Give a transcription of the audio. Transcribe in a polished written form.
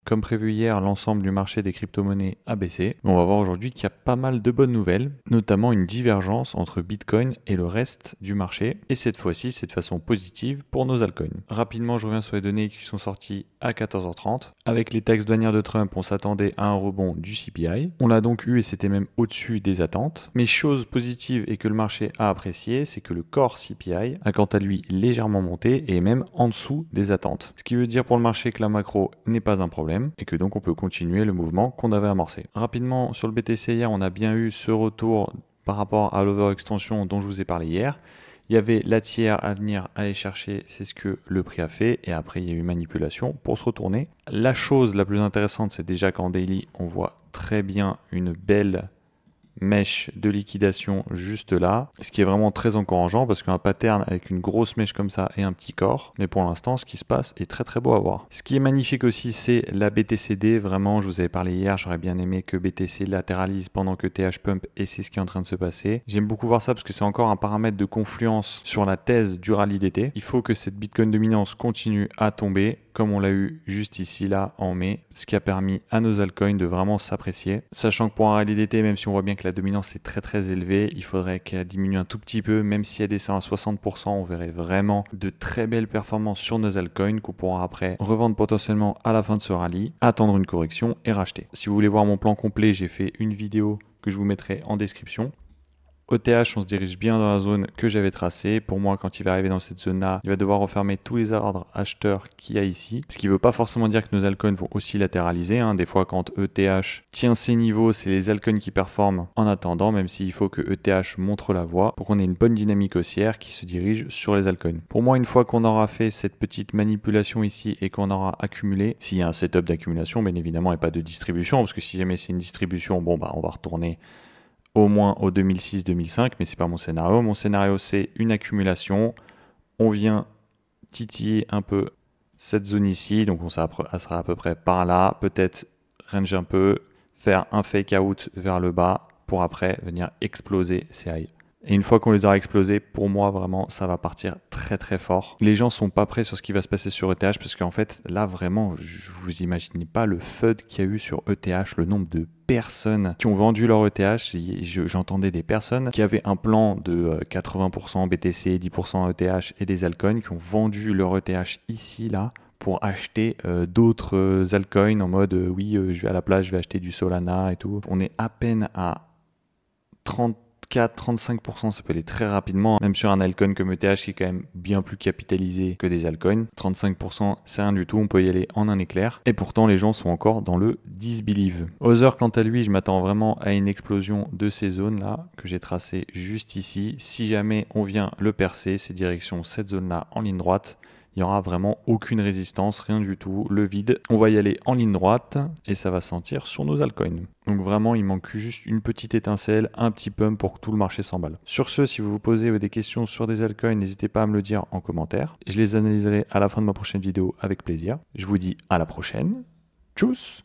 Comme prévu hier, l'ensemble du marché des crypto-monnaies a baissé. On va voir aujourd'hui qu'il y a pas mal de bonnes nouvelles, notamment une divergence entre Bitcoin et le reste du marché. Et cette fois-ci, c'est de façon positive pour nos altcoins. Rapidement, je reviens sur les données qui sont sorties à 14h30. Avec les taxes douanières de Trump, on s'attendait à un rebond du CPI. On l'a donc eu et c'était même au-dessus des attentes. Mais chose positive et que le marché a apprécié, c'est que le core CPI a quant à lui légèrement monté et est même en dessous des attentes. Ce qui veut dire pour le marché que la macro n'est pas un problème et que donc on peut continuer le mouvement qu'on avait amorcé. Rapidement, sur le BTC hier, on a bien eu ce retour par rapport à l'overextension dont je vous ai parlé hier. Il y avait la tiers à venir aller chercher, c'est ce que le prix a fait, et après il y a eu manipulation pour se retourner. La chose la plus intéressante, c'est déjà qu'en daily, on voit très bien une belle mèche de liquidation juste là, ce qui est vraiment très encourageant parce qu'un pattern avec une grosse mèche comme ça et un petit corps, mais pour l'instant ce qui se passe est très très beau à voir. Ce qui est magnifique aussi, c'est la BTCD, vraiment je vous avais parlé hier, j'aurais bien aimé que BTC latéralise pendant que TH pump et c'est ce qui est en train de se passer. J'aime beaucoup voir ça parce que c'est encore un paramètre de confluence sur la thèse du rallye d'été. Il faut que cette Bitcoin dominance continue à tomber comme on l'a eu juste ici là en mai, ce qui a permis à nos altcoins de vraiment s'apprécier. Sachant que pour un rallye d'été, même si on voit bien que la dominance est très très élevée, il faudrait qu'elle diminue un tout petit peu, même si elle descend à 60%, on verrait vraiment de très belles performances sur nos altcoins qu'on pourra après revendre potentiellement à la fin de ce rallye, attendre une correction et racheter. Si vous voulez voir mon plan complet, j'ai fait une vidéo que je vous mettrai en description. ETH, on se dirige bien dans la zone que j'avais tracée. Pour moi, quand il va arriver dans cette zone-là, il va devoir refermer tous les ordres acheteurs qu'il y a ici. Ce qui ne veut pas forcément dire que nos altcoins vont aussi latéraliser. Des fois, quand ETH tient ces niveaux, c'est les altcoins qui performent en attendant, même s'il faut que ETH montre la voie pour qu'on ait une bonne dynamique haussière qui se dirige sur les altcoins. Pour moi, une fois qu'on aura fait cette petite manipulation ici et qu'on aura accumulé, s'il y a un setup d'accumulation, bien évidemment, et pas de distribution, parce que si jamais c'est une distribution, on va retourner au moins au 2006-2005, mais c'est pas mon scénario. Mon scénario, c'est une accumulation. On vient titiller un peu cette zone ici, donc ça sera à peu près par là. Peut-être range un peu, faire un fake out vers le bas pour après venir exploser ces highs. Et une fois qu'on les aura explosés, pour moi, vraiment, ça va partir très très fort. Les gens sont pas prêts sur ce qui va se passer sur ETH parce qu'en fait, là, vraiment, vous imaginez pas le FUD qu'il y a eu sur ETH, le nombre de personnes qui ont vendu leur ETH. J'entendais des personnes qui avaient un plan de 80% BTC, 10% ETH et des altcoins qui ont vendu leur ETH ici, là, pour acheter d'autres altcoins en mode oui, je vais à la plage, je vais acheter du Solana et tout. On est à peine à 34-35%, ça peut aller très rapidement, même sur un altcoin comme ETH qui est quand même bien plus capitalisé que des altcoins. 35%, c'est rien du tout, on peut y aller en un éclair. Et pourtant, les gens sont encore dans le disbelieve. Other, quant à lui, je m'attends vraiment à une explosion de ces zones-là que j'ai tracées juste ici. Si jamais on vient le percer, c'est direction cette zone-là en ligne droite. Il n'y aura vraiment aucune résistance, rien du tout, le vide. On va y aller en ligne droite et ça va sentir sur nos altcoins. Donc vraiment, il manque juste une petite étincelle, un petit pump pour que tout le marché s'emballe. Sur ce, si vous vous posez des questions sur des altcoins, n'hésitez pas à me le dire en commentaire. Je les analyserai à la fin de ma prochaine vidéo avec plaisir. Je vous dis à la prochaine. Tchuss!